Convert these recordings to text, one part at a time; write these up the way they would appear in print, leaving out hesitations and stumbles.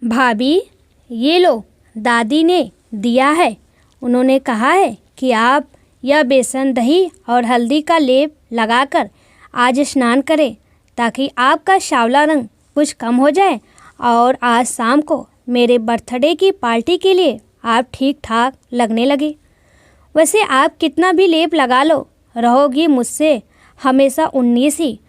भाभी, ये लो, दादी ने दिया है। उन्होंने कहा है कि आप यह बेसन, दही और हल्दी का लेप लगाकर आज स्नान करें ताकि आपका सांवला रंग कुछ कम हो जाए और आज शाम को मेरे बर्थडे की पार्टी के लिए आप ठीक ठाक लगने लगे। वैसे आप कितना भी लेप लगा लो, रहोगी मुझसे हमेशा 19 ही।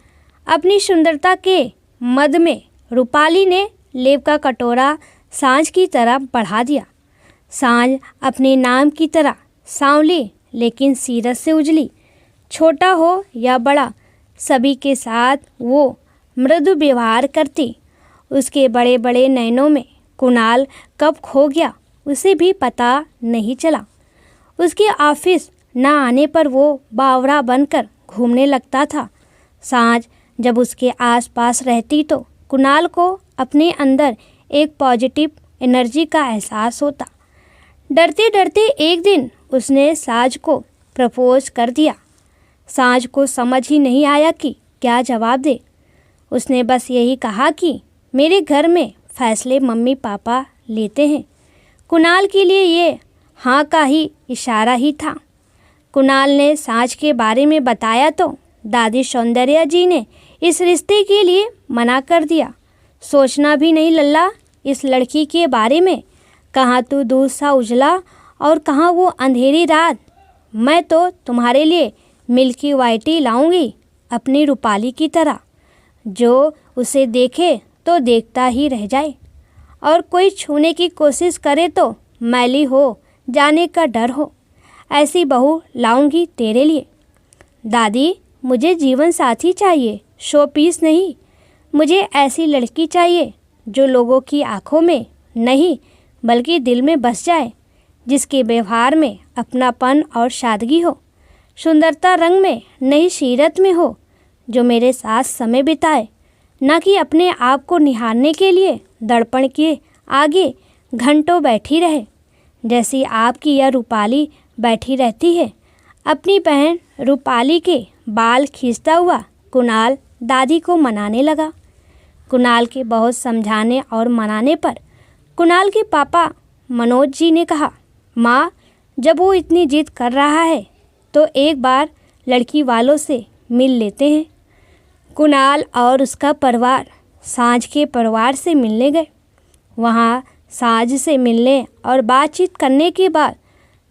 अपनी सुंदरता के मद में रूपाली ने लेप का कटोरा सांझ की तरह बढ़ा दिया। सांझ अपने नाम की तरह सांवली लेकिन सीरत से उजली। छोटा हो या बड़ा, सभी के साथ वो मृदु व्यवहार करती। उसके बड़े बड़े नैनों में कुणाल कब खो गया उसे भी पता नहीं चला। उसके ऑफिस न आने पर वो बावरा बनकर घूमने लगता था। सांझ जब उसके आसपास रहती तो कुणाल को अपने अंदर एक पॉजिटिव एनर्जी का एहसास होता। डरते डरते एक दिन उसने सांझ को प्रपोज कर दिया। सांझ को समझ ही नहीं आया कि क्या जवाब दे। उसने बस यही कहा कि मेरे घर में फैसले मम्मी पापा लेते हैं। कुणाल के लिए ये हाँ का ही इशारा ही था। कुणाल ने सांझ के बारे में बताया तो दादी सौंदर्या जी ने इस रिश्ते के लिए मना कर दिया। सोचना भी नहीं लल्ला इस लड़की के बारे में। कहाँ तू दूध सा उजला और कहाँ वो अंधेरी रात। मैं तो तुम्हारे लिए मिल्की वाइटी लाऊंगी अपनी रूपाली की तरह, जो उसे देखे तो देखता ही रह जाए और कोई छूने की कोशिश करे तो मैली हो जाने का डर हो। ऐसी बहू लाऊंगी तेरे लिए। दादी, मुझे जीवन साथी चाहिए, शो पीस नहीं। मुझे ऐसी लड़की चाहिए जो लोगों की आंखों में नहीं बल्कि दिल में बस जाए, जिसके व्यवहार में अपनापन और सादगी हो, सुंदरता रंग में नहीं सीरत में हो, जो मेरे साथ समय बिताए, न कि अपने आप को निहारने के लिए दर्पण के आगे घंटों बैठी रहे, जैसी आपकी यह रूपाली बैठी रहती है। अपनी बहन रूपाली के बाल खींचता हुआ कुणाल दादी को मनाने लगा। कुणाल के बहुत समझाने और मनाने पर कुणाल के पापा मनोज जी ने कहा, माँ, जब वो इतनी जिद कर रहा है तो एक बार लड़की वालों से मिल लेते हैं। कुणाल और उसका परिवार सांझ के परिवार से मिलने गए। वहाँ सांझ से मिलने और बातचीत करने के बाद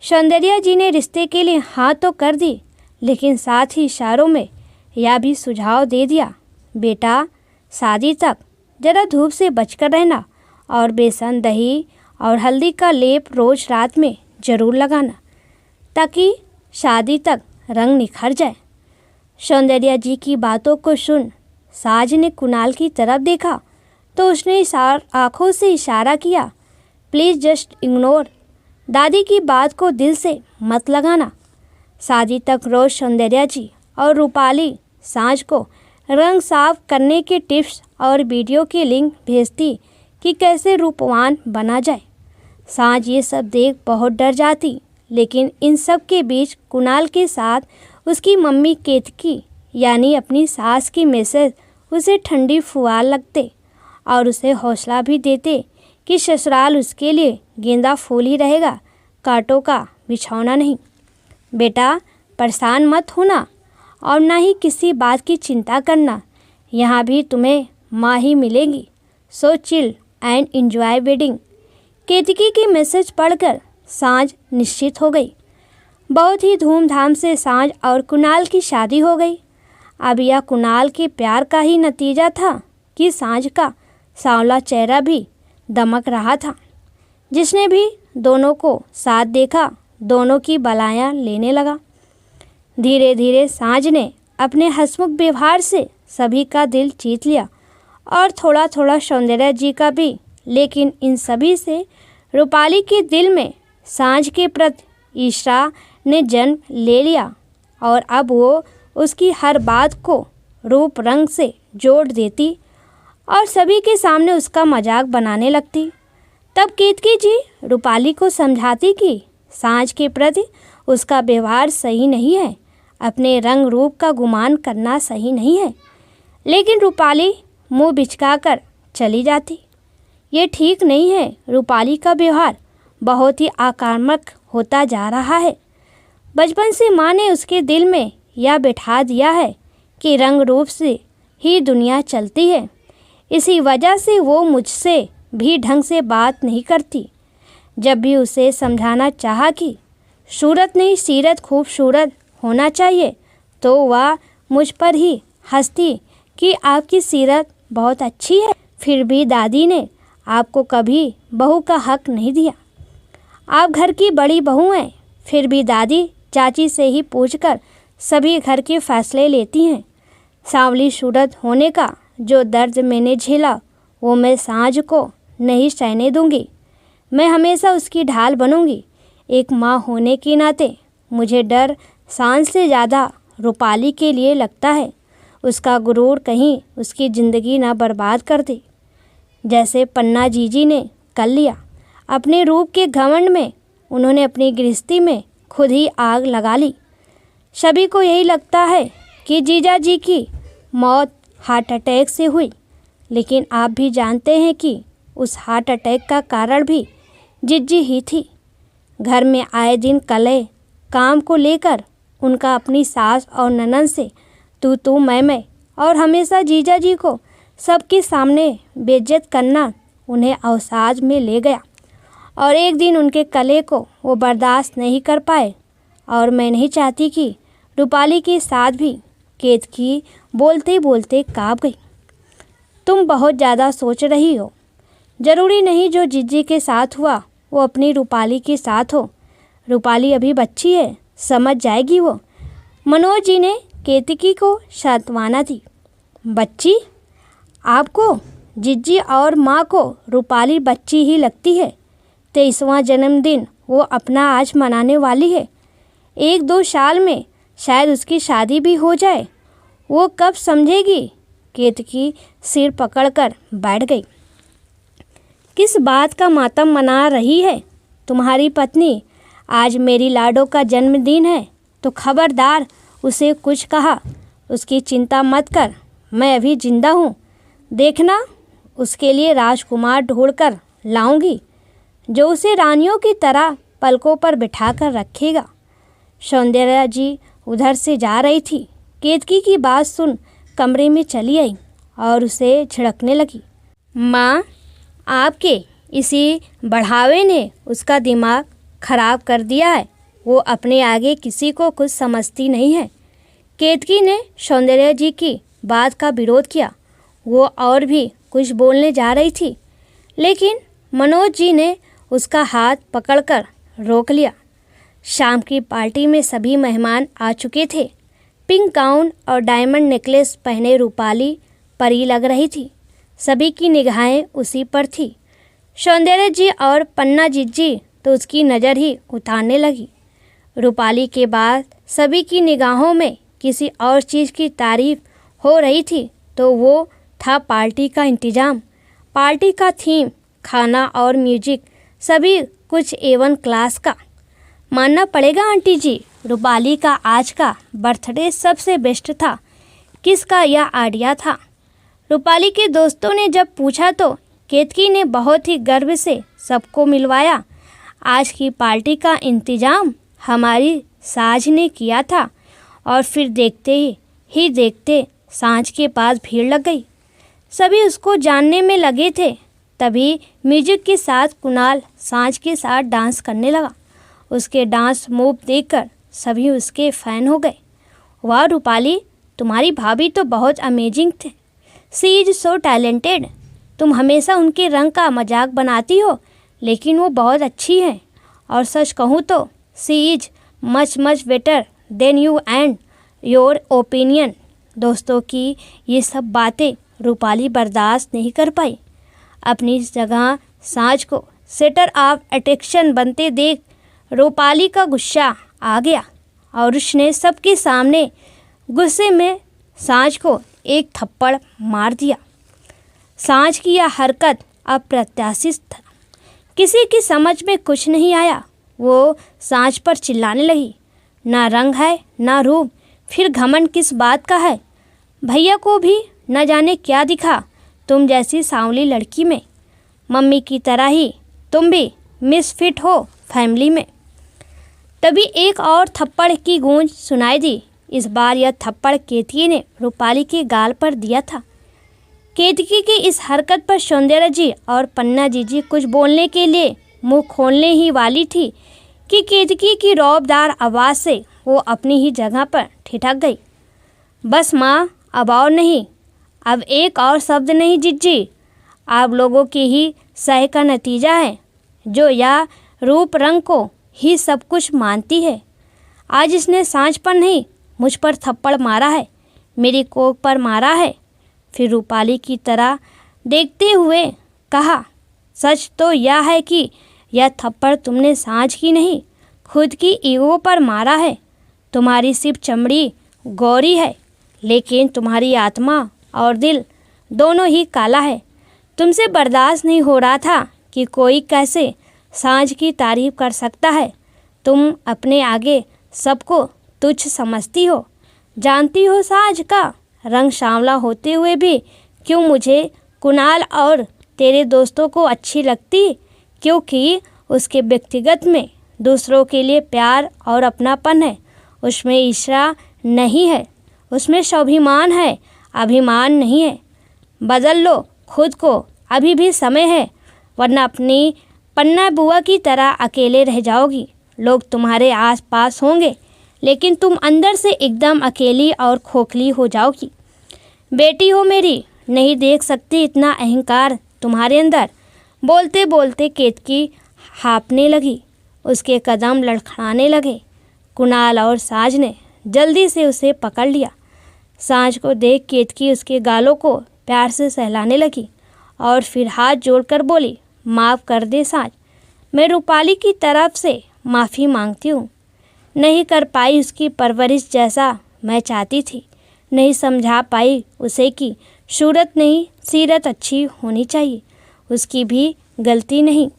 सौंदर्या जी ने रिश्ते के लिए हाँ तो कर दी, लेकिन साथ ही इशारों में यह भी सुझाव दे दिया, बेटा, शादी तक ज़रा धूप से बचकर रहना और बेसन, दही और हल्दी का लेप रोज़ रात में ज़रूर लगाना ताकि शादी तक रंग निखर जाए। सौंदर्या जी की बातों को सुन साज ने कुणाल की तरफ देखा तो उसने आँखों से इशारा किया, प्लीज़ जस्ट इग्नोर। दादी की बात को दिल से मत लगाना। शादी तक रोज़ सौंदर्या जी और रूपाली सांझ को रंग साफ करने के टिप्स और वीडियो के लिंक भेजती कि कैसे रूपवान बना जाए। सांझ ये सब देख बहुत डर जाती, लेकिन इन सब के बीच कुणाल के साथ उसकी मम्मी केतकी यानी अपनी सास की मैसेज उसे ठंडी फुहार लगते और उसे हौसला भी देते कि ससुराल उसके लिए गेंदा फूल ही रहेगा, कांटों का बिछौना नहीं। बेटा, परेशान मत होना और ना ही किसी बात की चिंता करना। यहाँ भी तुम्हें माँ ही मिलेगी। So chill and enjoy wedding. Ketki की मैसेज पढ़कर सांझ निश्चित हो गई। बहुत ही धूमधाम से सांझ और कुणाल की शादी हो गई। अब यह कुणाल के प्यार का ही नतीजा था कि सांझ का सांवला चेहरा भी दमक रहा था। जिसने भी दोनों को साथ देखा, दोनों की बलायां लेने लगा। धीरे धीरे सांझ ने अपने हंसमुख व्यवहार से सभी का दिल जीत लिया और थोड़ा थोड़ा सौंदर्या जी का भी, लेकिन इन सभी से रूपाली के दिल में सांझ के प्रति ईर्ष्या ने जन्म ले लिया और अब वो उसकी हर बात को रूप रंग से जोड़ देती और सभी के सामने उसका मजाक बनाने लगती। तब केतकी जी रूपाली को समझाती कि सांझ के प्रति उसका व्यवहार सही नहीं है, अपने रंग रूप का गुमान करना सही नहीं है, लेकिन रूपाली मुंह बिचका कर चली जाती। ये ठीक नहीं है। रूपाली का व्यवहार बहुत ही आक्रामक होता जा रहा है। बचपन से माँ ने उसके दिल में यह बिठा दिया है कि रंग रूप से ही दुनिया चलती है। इसी वजह से वो मुझसे भी ढंग से बात नहीं करती। जब भी उसे समझाना चाहा कि सूरत नहीं सीरत खूबसूरत होना चाहिए, तो वह मुझ पर ही हंसती कि आपकी सीरत बहुत अच्छी है। फिर भी दादी ने आपको कभी बहू का हक नहीं दिया। आप घर की बड़ी बहू हैं। फिर भी दादी चाची से ही पूछकर सभी घर के फैसले लेती हैं। सांवली सूरत होने का जो दर्द मैंने झेला, वो मैं सांझ को नहीं सहने दूंगी। मैं हमेशा उसकी ढाल बनूंगी। एक माँ होने के नाते मुझे डर सांझ से ज़्यादा रूपाली के लिए लगता है। उसका गुरूर कहीं उसकी ज़िंदगी ना बर्बाद कर दे, जैसे पन्ना जीजी ने कर लिया। अपने रूप के घमंड में उन्होंने अपनी गृहस्थी में खुद ही आग लगा ली। सभी को यही लगता है कि जीजा जी की मौत हार्ट अटैक से हुई, लेकिन आप भी जानते हैं कि उस हार्ट अटैक का कारण भी जिज्जी ही थी। घर में आए दिन कलह काम को लेकर उनका अपनी सास और ननद से तू मैं और हमेशा जीजा जी को सबके सामने बेइज्जत करना उन्हें अवसाद में ले गया। और एक दिन उनके कलह को वो बर्दाश्त नहीं कर पाए। और मैं नहीं चाहती कि रूपाली के साथ भी केतकी बोलते बोलते काँप गई। तुम बहुत ज़्यादा सोच रही हो। ज़रूरी नहीं जो जिज्जी के साथ हुआ वो अपनी रूपाली के साथ हो। रूपाली अभी बच्ची है, समझ जाएगी वो। मनोज जी ने केतकी को सांत्वना दी। बच्ची? आपको जिज्जी और माँ को रूपाली बच्ची ही लगती है। 23वां जन्मदिन वो अपना आज मनाने वाली है। 1-2 साल में शायद उसकी शादी भी हो जाए। वो कब समझेगी? केतकी सिर पकड़कर बैठ गई। किस बात का मातम मना रही है तुम्हारी पत्नी? आज मेरी लाडो का जन्मदिन है, तो खबरदार उसे कुछ कहा। उसकी चिंता मत कर, मैं अभी जिंदा हूँ। देखना, उसके लिए राजकुमार ढूंढकर लाऊंगी जो उसे रानियों की तरह पलकों पर बिठा कर रखेगा। सौंदर्या जी उधर से जा रही थी। केतकी की बात सुन कमरे में चली आई और उसे झिड़कने लगी। माँ, आपके इसी बढ़ावे ने उसका दिमाग खराब कर दिया है। वो अपने आगे किसी को कुछ समझती नहीं है। केतकी ने सौंदर्या जी की बात का विरोध किया। वो और भी कुछ बोलने जा रही थी, लेकिन मनोज जी ने उसका हाथ पकड़कर रोक लिया। शाम की पार्टी में सभी मेहमान आ चुके थे। पिंक गाउन और डायमंड नेकलेस पहने रूपाली परी लग रही थी। सभी की निगाहें उसी पर थी। सौंदर्या जी और पन्ना जीजी तो उसकी नज़र ही उतारने लगी। रूपाली के बाद सभी की निगाहों में किसी और चीज़ की तारीफ हो रही थी, तो वो था पार्टी का इंतज़ाम। पार्टी का थीम, खाना और म्यूजिक सभी कुछ A1 क्लास का। मानना पड़ेगा आंटी जी, रूपाली का आज का बर्थडे सबसे बेस्ट था। किसका यह आइडिया था? रूपाली के दोस्तों ने जब पूछा तो केतकी ने बहुत ही गर्व से सबको मिलवाया। आज की पार्टी का इंतज़ाम हमारी साज ने किया था। और फिर देखते ही देखते सांझ के पास भीड़ लग गई। सभी उसको जानने में लगे थे। तभी म्यूजिक के साथ कुणाल सांझ के साथ डांस करने लगा। उसके डांस मूव देखकर सभी उसके फ़ैन हो गए। वाह रूपाली, तुम्हारी भाभी तो बहुत अमेजिंग थे। She is so talented. तुम हमेशा उनके रंग का मजाक बनाती हो, लेकिन वो बहुत अच्छी हैं। और सच कहूँ तो she is much better than you and your opinion. दोस्तों की ये सब बातें रूपाली बर्दाश्त नहीं कर पाई। अपनी जगह सांझ को सेंटर ऑफ अट्रैक्शन बनते देख रूपाली का गुस्सा आ गया और उसने सबके सामने गुस्से में सांझ को एक थप्पड़ मार दिया। सांझ की यह हरकत अप्रत्याशित था। किसी की समझ में कुछ नहीं आया। वो सांझ पर चिल्लाने लगी, ना रंग है ना रूप, फिर घमंड किस बात का है? भैया को भी न जाने क्या दिखा तुम जैसी सांवली लड़की में। मम्मी की तरह ही तुम भी मिसफिट हो फैमिली में। तभी एक और थप्पड़ की गूंज सुनाई दी। इस बार यह थप्पड़ केतकी ने रूपाली के गाल पर दिया था। केतकी की इस हरकत पर सौंदर्या जी और पन्ना जीजी कुछ बोलने के लिए मुंह खोलने ही वाली थी कि केतकी की रौबदार आवाज़ से वो अपनी ही जगह पर ठिठक गई। बस माँ, अब और नहीं, अब एक और शब्द नहीं जीजी। आप लोगों की ही सह का नतीजा है जो या रूप रंग को ही सब कुछ मानती है। आज इसने सांझ पर नहीं मुझ पर थप्पड़ मारा है, मेरी कोख पर मारा है। फिर रूपाली की तरह देखते हुए कहा, सच तो यह है कि यह थप्पड़ तुमने सांझ की नहीं, खुद की ईगो पर मारा है। तुम्हारी सिर्फ चमड़ी गौरी है, लेकिन तुम्हारी आत्मा और दिल दोनों ही काला है। तुमसे बर्दाश्त नहीं हो रहा था कि कोई कैसे सांझ की तारीफ कर सकता है। तुम अपने आगे सबको तुच्छ समझती हो। जानती हो सांझ का रंग सांवला होते हुए भी क्यों मुझे कुणाल और तेरे दोस्तों को अच्छी लगती? क्योंकि उसके व्यक्तिगत में दूसरों के लिए प्यार और अपनापन है। उसमें ईर्ष्या नहीं है, उसमें स्वाभिमान है, अभिमान नहीं है। बदल लो खुद को, अभी भी समय है, वरना अपनी पन्ना बुआ की तरह अकेले रह जाओगी। लोग तुम्हारे आसपास होंगे, लेकिन तुम अंदर से एकदम अकेली और खोखली हो जाओगी। बेटी हो मेरी, नहीं देख सकती इतना अहंकार तुम्हारे अंदर। बोलते बोलते केतकी हाँफने लगी, उसके कदम लड़खड़ाने लगे। कुणाल और सांझ ने जल्दी से उसे पकड़ लिया। सांझ को देख केतकी उसके गालों को प्यार से सहलाने लगी और फिर हाथ जोड़कर बोली, माफ़ कर दे सांझ, मैं रूपाली की तरफ से माफ़ी मांगती हूँ। नहीं कर पाई उसकी परवरिश जैसा मैं चाहती थी, नहीं समझा पाई उसे कि सूरत नहीं सीरत अच्छी होनी चाहिए। उसकी भी गलती नहीं,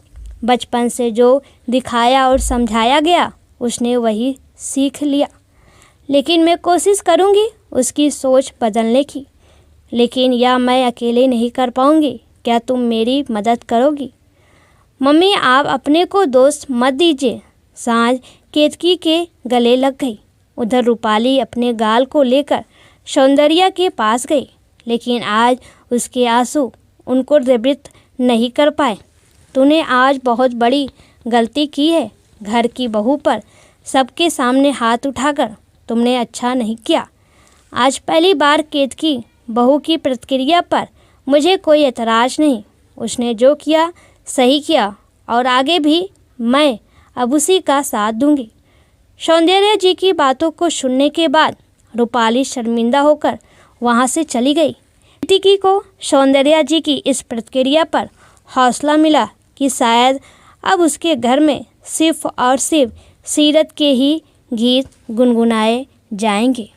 बचपन से जो दिखाया और समझाया गया उसने वही सीख लिया। लेकिन मैं कोशिश करूँगी उसकी सोच बदलने की। लेकिन यह मैं अकेले नहीं कर पाऊँगी, क्या तुम मेरी मदद करोगी? मम्मी, आप अपने को दोस्त मत दीजिए। सांझ केतकी के गले लग गई। उधर रूपाली अपने गाल को लेकर सौंदर्या के पास गई, लेकिन आज उसके आंसू उनको द्रवित नहीं कर पाए। तूने आज बहुत बड़ी गलती की है। घर की बहू पर सबके सामने हाथ उठाकर तुमने अच्छा नहीं किया। आज पहली बार केतकी बहू की प्रतिक्रिया पर मुझे कोई एतराज़ नहीं। उसने जो किया सही किया और आगे भी मैं अब उसी का साथ दूंगी। सौंदर्या जी की बातों को सुनने के बाद रूपाली शर्मिंदा होकर वहां से चली गई। केतकी को सौंदर्या जी की इस प्रतिक्रिया पर हौसला मिला कि शायद अब उसके घर में सिर्फ और सिर्फ सीरत के ही गीत गुनगुनाए जाएंगे।